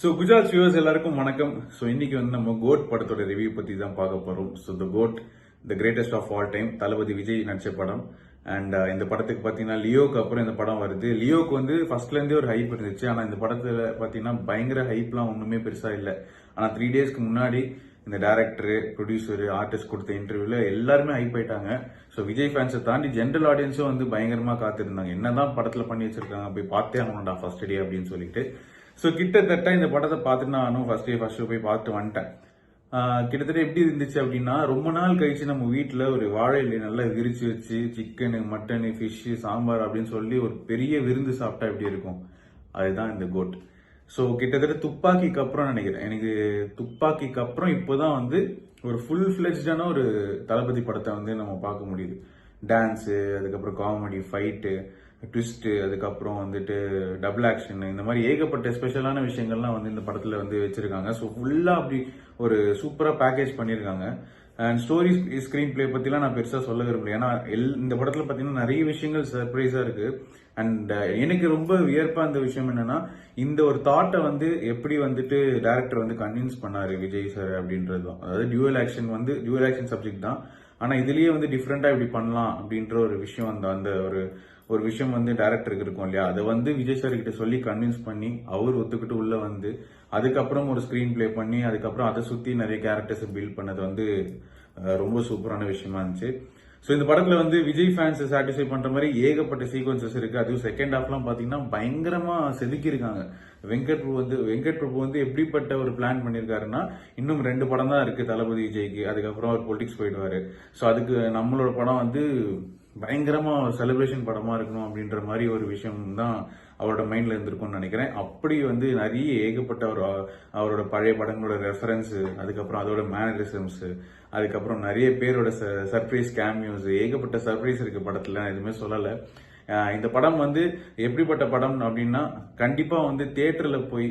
So Gujarat viewers எல்லாருக்கும் வணக்கம். So இன்னைக்கு வந்து நம்ம கோட் படத்தோட ரிவ்யூ பத்தி தான் பார்க்க போறோம். So the GOAT, the greatest of all time, Thalapathy Vijay நடிச்ச படம். அண்ட் இந்த படத்துக்கு பார்த்தீங்கன்னா லியோக்கு அப்புறம் இந்த படம் வருது. லியோக்கு வந்து ஃபர்ஸ்ட்ல இருந்தே ஒரு ஹைப் இருந்துச்சு. ஆனால் இந்த படத்துல பார்த்தீங்கன்னா பயங்கர ஹைப்லாம் ஒண்ணுமே பெருசா இல்லை. ஆனால் 3 டேஸ்க்கு முன்னாடி இந்த டேரக்டர், ப்ரொடியூசர், ஆர்டிஸ்ட் கொடுத்த இன்டர்வியூல எல்லாருமே ஹைப் ஆயிட்டாங்க. ஸோ விஜய் ஃபேன்ஸை தாண்டி ஜென்ரல் ஆடியன்ஸும் வந்து பயங்கரமா காத்திருந்தாங்க. என்னதான் படத்துல பண்ணி வச்சிருக்காங்க, போய் பார்த்தே ஆகணும்டா ஃபர்ஸ்ட் டே அப்படின்னு சொல்லிட்டு. ஸோ கிட்டத்தட்ட இந்த படத்தை பார்த்துட்டு நானும் ஃபர்ஸ்ட் ஷோ போய் பார்த்துட்டு வந்துட்டேன். கிட்டத்தட்ட எப்படி இருந்துச்சு அப்படின்னா, ரொம்ப நாள் கழிச்சு நம்ம வீட்டில் ஒரு வாழை இலை நல்லா விரிச்சு வச்சு சிக்கனு, மட்டனு, ஃபிஷ்ஷு, சாம்பார் அப்படின்னு சொல்லி ஒரு பெரிய விருந்து சாப்பிட்டா எப்படி இருக்கும், அதுதான் இந்த கோட். ஸோ கிட்டத்தட்ட துப்பாக்கிக்கு அப்புறம் நினைக்கிறேன், எனக்கு துப்பாக்கிக்கு அப்புறம் இப்போதான் வந்து ஒரு ஃபுல் ஃபிளெஜ்டான ஒரு தளபதி படத்தை வந்து நம்ம பார்க்க முடியுது. டான்ஸு, அதுக்கப்புறம் காமெடி, ஃபைட்டு, ட்விஸ்ட், அதுக்கப்புறம் வந்துட்டு டபுள் ஆக்ஷன், இந்த மாதிரி ஏகப்பட்ட ஸ்பெஷலான விஷயங்கள்லாம் வந்து இந்த படத்துல வந்து வச்சிருக்காங்க. ஸோ ஃபுல்லா அப்படி ஒரு சூப்பரா பேக்கேஜ் பண்ணியிருக்காங்க. அண்ட் ஸ்டோரி, ஸ்கிரீன் பிளே பத்திலாம் நான் பெருசா சொல்ல விரும்பல. ஏன்னா இந்த படத்துல பாத்தீங்கன்னா நிறைய விஷயங்கள் சர்ப்ரைஸா இருக்கு. அண்ட் எனக்கு ரொம்ப வியப்பா இந்த விஷயம் என்னன்னா, இந்த ஒரு தாட்டை வந்து எப்படி வந்துட்டு டைரக்டர் வந்து கன்வின்ஸ் பண்ணாரு விஜய் சார் அப்படின்றது தான். அதாவது டியூவல் ஆக்ஷன் சப்ஜெக்ட் தான், ஆனா இதுலயே வந்து டிஃப்ரெண்டா இப்படி பண்ணலாம் அப்படின்ற ஒரு விஷயம், அந்த அந்த ஒரு விஷயம் வந்து டைரக்டருக்கு இருக்கும் இல்லையா, அதை வந்து விஜய் சார் கிட்ட சொல்லி கன்வின்ஸ் பண்ணி அவர் ஒத்துக்கிட்டு உள்ள வந்து அதுக்கப்புறம் ஒரு ஸ்கிரீன் பிளே பண்ணி அதுக்கப்புறம் அதை சுத்தி நிறைய கேரக்டர்ஸ் பில்ட் பண்ணது வந்து ரொம்ப சூப்பரான விஷயமா இருந்துச்சு. ஸோ இந்த படத்துல வந்து விஜய் ஃபேன்ஸ் சாட்டிஸ்ஃபை பண்ற மாதிரி ஏகப்பட்ட சீக்வன்சஸ் இருக்கு. அதுவும் செகண்ட் ஹாஃப்லாம் பாத்தீங்கன்னா பயங்கரமா செதுக்கி இருக்காங்க. வெங்கட் பிரபு வந்து எப்படிப்பட்ட ஒரு பிளான் பண்ணிருக்காருன்னா, இன்னும் 2 படம் தான் இருக்கு தளபதி விஜய்க்கு, அதுக்கப்புறம் அவர் பொலிட்டிக்ஸ் போயிடுவாரு. ஸோ அதுக்கு நம்மளோட படம் வந்து பயங்கரமா செலிப்ரேஷன் படமா இருக்கணும் அப்படின்ற மாதிரி ஒரு விஷயம் தான் அவரோட மைண்ட்ல இருந்திருக்கும்னு நினைக்கிறேன். அப்படி வந்து நிறைய ஏகப்பட்ட அவரோட பழைய படங்களோட ரெஃபரன்ஸ், அதுக்கப்புறம் அதோட மேனரிசம்ஸ், அதுக்கப்புறம் நிறைய பேரோட சர்ப்ரைஸ் கேமியோஸ், ஏகப்பட்ட சர்ப்ரைஸ் இருக்கு படத்துல, எதுவுமே சொல்லல. இந்த படம் வந்து எப்படிப்பட்ட படம் அப்படின்னா, கண்டிப்பா வந்து தியேட்டர்ல போய்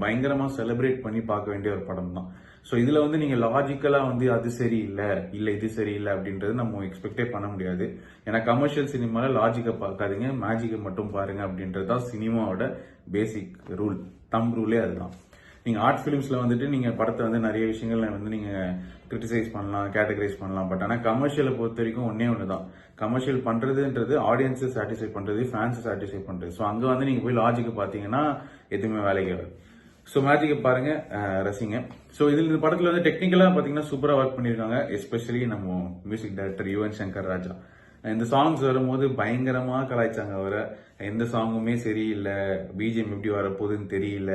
பயங்கரமா செலிப்ரேட் பண்ணி பார்க்க வேண்டிய ஒரு படம் தான். ஸோ இதுல வந்து நீங்க லாஜிக்கலா வந்து அது சரியில்லை, இல்ல இது சரியில்லை அப்படின்றது நம்ம எக்ஸ்பெக்டே பண்ண முடியாது. ஏன்னா கமர்ஷியல் சினிமால லாஜிக்கை பார்க்காதீங்க, மேஜிக்கை மட்டும் பாருங்க அப்படின்றது தான் சினிமாவோட பேசிக் ரூல், ரூலே அதுதான். நீங்க ஆர்ட் பிலிம்ஸ்ல வந்துட்டு நீங்க படத்தை வந்து நிறைய விஷயங்கள்ல வந்து நீங்க கிரிட்டிசைஸ் பண்ணலாம், கேட்டகரைஸ் பண்ணலாம். பட் ஆனா கமர்ஷியலை பொறுத்த வரைக்கும் ஒன்னே ஒண்ணுதான், கமர்ஷியல் பண்றதுன்றது ஆடியன்ஸை சாட்டிஸ்ஃபை பண்றது, ஃபேன்ஸை சாட்டிஸ்ஃபை பண்றது. ஸோ அங்க வந்து நீங்க போய் லாஜிக்கை பார்த்தீங்கன்னா எதுவுமே வேலைக்கு வராது. ஸோ மேஜிக்கை பாருங்க, ரசிங்க. ஸோ இதில் இந்த படத்துல வந்து டெக்னிக்கலா பாத்தீங்கன்னா சூப்பரா ஒர்க் பண்ணிருக்காங்க. எஸ்பெஷலி நம்ம மியூசிக் டைரக்டர் யுவன் சங்கர் ராஜா. இந்த சாங்ஸ் வரும்போது பயங்கரமா கலாய்ச்சாங்க அவரை. எந்த சாங்குமே சரியில்லை, பிஜிஎம் எப்படி வரப்போகுதுன்னு தெரியல,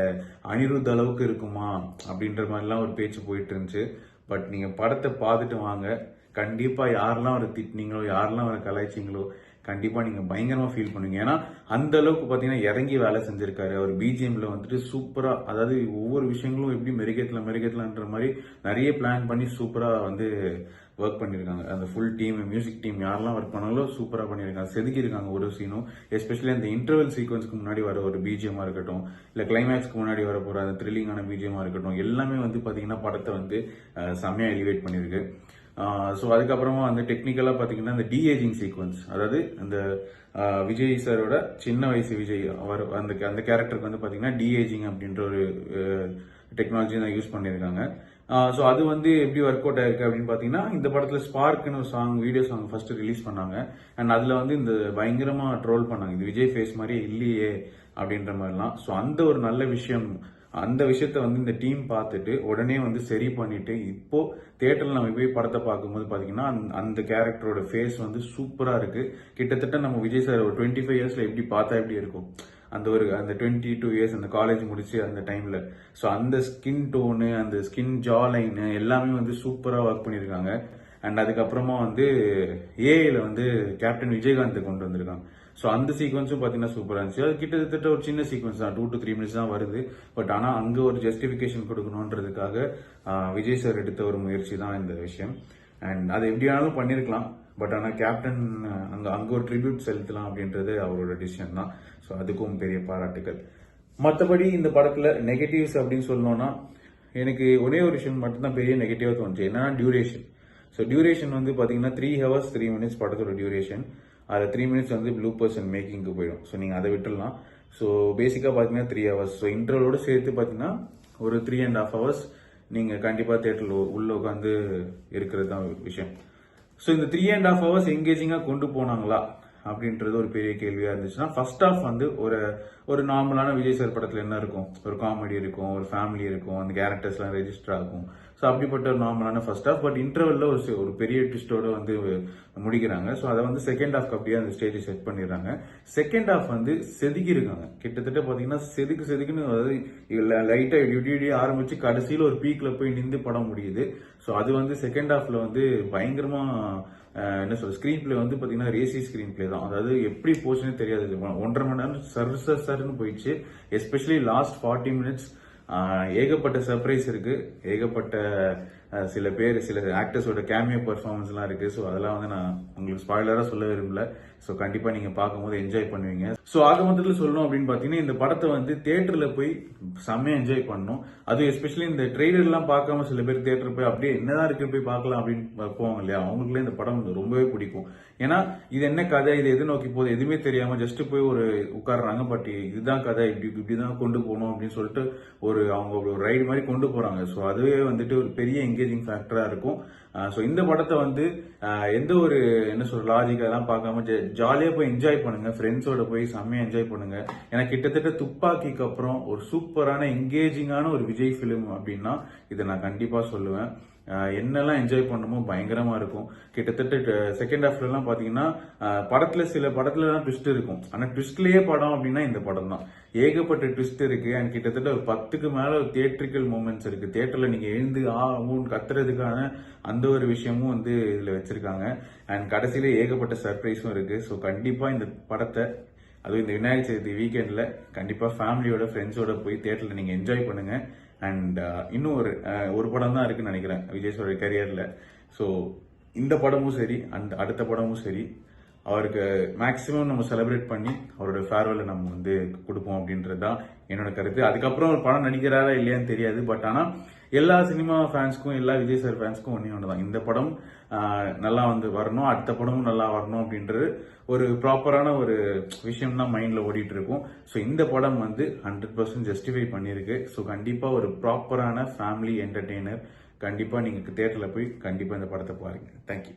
அனிருத் அளவுக்கு இருக்குமா அப்படின்ற மாதிரிலாம் ஒரு பேச்சு போயிட்டு இருந்துச்சு. பட் நீங்க படத்தை பார்த்துட்டு வாங்க, கண்டிப்பா யாரெல்லாம் அவரை திட்டினீங்களோ, யாரெல்லாம் அவரை கலாய்ச்சிங்களோ, கண்டிப்பா நீங்க பயங்கரமா ஃபீல் பண்ணுவீங்க. ஏன்னா அந்த அளவுக்கு பாத்தீங்கன்னா இறங்கி வேலை செஞ்சிருக்காரு அவர். பிஜிஎம்ல வந்துட்டு சூப்பரா, அதாவது ஒவ்வொரு விஷயங்களும் எப்படி மெருகேற்றலான்ற மாதிரி நிறைய பிளான் பண்ணி சூப்பரா வந்து ஒர்க் பண்ணிருக்காங்க. அந்த ஃபுல் டீம், மியூசிக் டீம் யாரெல்லாம் ஒர்க் பண்ணாங்களோ சூப்பரா பண்ணிருக்காங்க, செதுக்கி இருக்காங்க ஒரு சீனும். எஸ்பெஷலி அந்த இன்டர்வல் சீக்வன்ஸ்க்கு முன்னாடி வர ஒரு பிஜிஎம்மா இருக்கட்டும், இல்ல கிளைமேக்ஸ்க்கு முன்னாடி வர போற அந்த த்ரில்லிங்கான பிஜிஎம்மா இருக்கட்டும், எல்லாமே வந்து பாத்தீங்கன்னா படத்தை வந்து செம்மையா எலிவேட் பண்ணிருக்கு. ஸோ அதுக்கப்புறமா வந்து டெக்னிக்கலா பாத்தீங்கன்னா இந்த டிஏஜிங் சீக்வன்ஸ், அதாவது அந்த விஜய் சாரோட சின்ன வயசு விஜய், அவர் அந்த கேரக்டருக்கு வந்து பாத்தீங்கன்னா டிஏஜிங் அப்படின்ற ஒரு டெக்னாலஜி தான் யூஸ் பண்ணியிருக்காங்க. ஸோ அது வந்து எப்படி ஒர்க் அவுட் ஆயிருக்கு அப்படின்னு பாத்தீங்கன்னா, இந்த படத்துல ஸ்பார்க்னு ஒரு song, video song first release பண்ணாங்க. அண்ட் அதுல வந்து இந்த பயங்கரமா ட்ரோல் பண்ணாங்க, இது விஜய் ஃபேஸ் மாதிரியே இல்லையே அப்படின்ற மாதிரிலாம். ஸோ அந்த ஒரு நல்ல விஷயம், அந்த விஷயத்த வந்து இந்த டீம் பார்த்துட்டு உடனே வந்து சரி பண்ணிட்டு, இப்போ தியேட்டர்ல நம்ம போய் படத்தை பார்க்கும்போது பாத்தீங்கன்னா அந்த கேரக்டரோட ஃபேஸ் வந்து சூப்பரா இருக்கு. கிட்டத்தட்ட நம்ம விஜய் சார் ஒரு 25 இயர்ஸ்ல எப்படி பார்த்தா எப்படி இருக்கும், அந்த 22 இயர்ஸ் அந்த காலேஜ் முடிச்சு அந்த டைம்ல. ஸோ அந்த ஸ்கின் டோனு, அந்த ஸ்கின் ஜா லைனு எல்லாமே வந்து சூப்பரா ஒர்க் பண்ணிருக்காங்க. அண்ட் அதுக்கப்புறமா வந்து ஏஐல வந்து கேப்டன் விஜயகாந்த் கொண்டு வந்திருக்காங்க. ஸோ அந்த சீக்வன்ஸும் பார்த்தீங்கன்னா சூப்பராக இருந்துச்சு. அது கிட்டத்தட்ட ஒரு சின்ன சீக்வன்ஸ் தான், 2 to 3 மினிட்ஸ் தான் வருது. பட் ஆனால் அங்கே ஒரு ஜஸ்டிஃபிகேஷன் கொடுக்கணுன்றதுக்காக விஜய் சார் எடுத்த ஒரு முயற்சி தான் இந்த விஷயம். அண்ட் அது எப்படி வேணாலும் பண்ணியிருக்கலாம். பட் ஆனால் கேப்டன் அங்கே ஒரு ட்ரிபியூட் செலுத்தலாம் அப்படின்றது அவரோட டிசிஷன் தான். ஸோ அதுக்கும் பெரிய பாராட்டுகள். மற்றபடி இந்த படத்தில் நெகட்டிவ்ஸ் அப்படின்னு சொல்லணும்னா, எனக்கு ஒரே ஒரு விஷயம் மட்டும்தான் பெரிய நெகட்டிவாக தோணுச்சு, என்னன்னா டியூரேஷன். ஸோ டியூரேஷன் வந்து பார்த்தீங்கன்னா 3 hours 3 minutes படத்தோட டியூரேஷன். அதில் 3 minutes வந்து ப்ளூப்பர்ஸ் அண்ட் மேக்கிங்க்கு போயிடும். ஸோ நீங்கள் அதை விட்டுடலாம். ஸோ பேசிக்காக பார்த்தீங்கன்னா 3 hours. ஸோ இன்டர்வலோடு சேர்த்து பார்த்தீங்கன்னா ஒரு 3.5 hours நீங்க கண்டிப்பா தியேட்டர்ல உள்ள உட்காந்து இருக்கிறது தான் விஷயம். ஸோ இந்த 3.5 hours எங்கேஜிங்கா கொண்டு போனாங்களா அப்படின்றது ஒரு பெரிய கேள்வியா இருந்துச்சுன்னா, ஃபர்ஸ்ட் ஆஃப் வந்து ஒரு நார்மலான விஜய் சார் படத்துல என்ன இருக்கும், ஒரு காமெடி இருக்கும், ஒரு ஃபேமிலி இருக்கும், அந்த கேரக்டர்ஸ்லாம் ரெஜிஸ்டர் ஆகும். ஸோ அப்படிப்பட்ட ஒரு நார்மலான ஃபர்ஸ்ட் ஆஃப். பட் இன்டர்வெல்ல ஒரு பெரிய ட்விஸ்டோட வந்து முடிக்கிறாங்க. ஸோ அதை வந்து செகண்ட் ஹாஃப்க்கு அப்படியே அந்த ஸ்டேஜ் செட் பண்ணிடுறாங்க. செகண்ட் ஹாஃப் வந்து செதுக்கி இருக்காங்க. கிட்டத்தட்ட பாத்தீங்கன்னா செதுக்குன்னு, அதாவது லைட்டா இடி ஆரம்பிச்சு கடைசியில ஒரு பீக்ல போய் நின்று படம் முடியுது. ஸோ அது வந்து செகண்ட் ஹாஃப்ல வந்து பயங்கரமா என்ன சொல்ற, ஸ்கிரீன் பிளே வந்து பாத்தீங்கன்னா ரேசி ஸ்கிரீன் பிளே தான். அதாவது எப்படி போச்சுன்னே தெரியாது. 1.5 மணி நேரம் சர்ன்னு போயிடுச்சு. எஸ்பெஷலி லாஸ்ட் 40 minutes ஏகப்பட்ட சர்ப்ரைஸ் இருக்கு. ஏகப்பட்ட சில ஆக்டர்ஸோட கேமியோ பெர்ஃபார்மன்ஸ் எல்லாம் இருக்கு. ஸோ அதெல்லாம் வந்து நான் உங்களுக்கு ஸ்பாய்லரா சொல்ல விரும்பல. ஸோ கண்டிப்பா நீங்க பார்க்கும்போது என்ஜாய் பண்ணுவீங்க. ஸோ ஆக மொத்தத்தில் சொல்லணும் அப்படின்னு பாத்தீங்கன்னா, இந்த படத்தை வந்து தியேட்டர்ல போய் செம்மையா என்ஜாய் பண்ணணும். அதுவும் எஸ்பெஷலி இந்த ட்ரெய்லர் எல்லாம் பார்க்காம சில பேர் தியேட்டர் போய் அப்படியே என்னதான் இருக்கு போய் பார்க்கலாம் அப்படின்னு போவாங்க இல்லையா, அவங்களுக்குலாம் இந்த படம் ரொம்பவே பிடிக்கும். ஏன்னா இது என்ன கதை, இது எது நோக்கி போகுது எதுவுமே தெரியாம ஜஸ்ட் போய் ஒரு உட்காடுறாங்க. பட் இதுதான் கதை, இப்படிதான் கொண்டு போகணும் அப்படின்னு சொல்லிட்டு அவங்க ஒரு ரைடு மாதிரி கொண்டு போறாங்க. ஸோ அதுவே வந்துட்டு ஒரு பெரிய என்கேஜிங் ஃபேக்டரா இருக்கும். ஸோ இந்த படத்தை வந்து எந்த ஒரு என்ன சொல்ற லாஜிக் அதெல்லாம் பார்க்காம ஜாலியா போய் என்ஜாய் பண்ணுங்க. ஃப்ரெண்ட்ஸோட போய் செம்மையா என்ஜாய் பண்ணுங்க. ஏன்னா கிட்டத்தட்ட துப்பாக்கிக்கு அப்புறம் ஒரு சூப்பரான என்கேஜிங்கான ஒரு விஜய் பிலிம் அப்படின்னா இதை நான் கண்டிப்பா சொல்லுவேன். என்னெல்லாம் என்ஜாய் பண்ணுமோ பயங்கரமா இருக்கும். கிட்டத்தட்ட செகண்ட் ஹாஃப்ல எல்லாம் பாத்தீங்கன்னா சில படத்துல எல்லாம் ட்விஸ்ட் இருக்கும். ஆனா ட்விஸ்ட்லயே படம் அப்படின்னா இந்த படம் தான். ஏகப்பட்ட ட்விஸ்ட் இருக்கு. அண்ட் கிட்டத்தட்ட ஒரு 10க்கு மேல தியேட்ரிக்கல் மூமெண்ட்ஸ் இருக்கு. தியேட்டர்ல நீங்க எழுந்து கத்துறதுக்கான அந்த ஒரு விஷயமும் வந்து இதுல வச்சிருக்காங்க. அண்ட் கடைசியில ஏகப்பட்ட சர்ப்ரைஸும் இருக்கு. ஸோ கண்டிப்பா இந்த படத்தை, அதுவும் இந்த விநாயகர் சதுர்த்தி வீக்கெண்ட்ல கண்டிப்பா ஃபேமிலியோட ஃப்ரெண்ட்ஸோட போய் தியேட்டர்ல நீங்க என்ஜாய் பண்ணுங்க. அண்ட் இன்னும் ஒரு படம் தான் இருக்குன்னு நினைக்கிறேன் விஜய் சார் கரியர்ல. ஸோ இந்த படமும் சரி அண்ட் அடுத்த படமும் சரி அவருக்கு மேக்சிமம் நம்ம செலிப்ரேட் பண்ணி அவரோட ஃபேர்வெல்ல நம்ம வந்து கொடுப்போம் அப்படின்றது தான் என்னோட கருத்து. அதுக்கப்புறம் ஒரு படம் நடிக்கிறாரா இல்லையான்னு தெரியாது. பட் ஆனா எல்லா சினிமா ஃபேன்ஸ்க்கும், எல்லா விஜய் சார் ஃபேன்ஸ்க்கும் ஒன்று தான், இந்த படம் நல்லா வந்து வரணும், அடுத்த படமும் நல்லா வரணும் அப்படின்றது ஒரு ப்ராப்பரான ஒரு விஷயம் தான் மைண்ட்ல ஓடிட்டு இருக்கும். ஸோ இந்த படம் வந்து 100% ஜஸ்டிஃபை பண்ணியிருக்கு. ஸோ கண்டிப்பா ஒரு ப்ராப்பரான ஃபேமிலி என்டர்டெய்னர். கண்டிப்பா நீங்க தியேட்டர்ல போய் கண்டிப்பா இந்த படத்தை பாருங்க. தேங்க்யூ.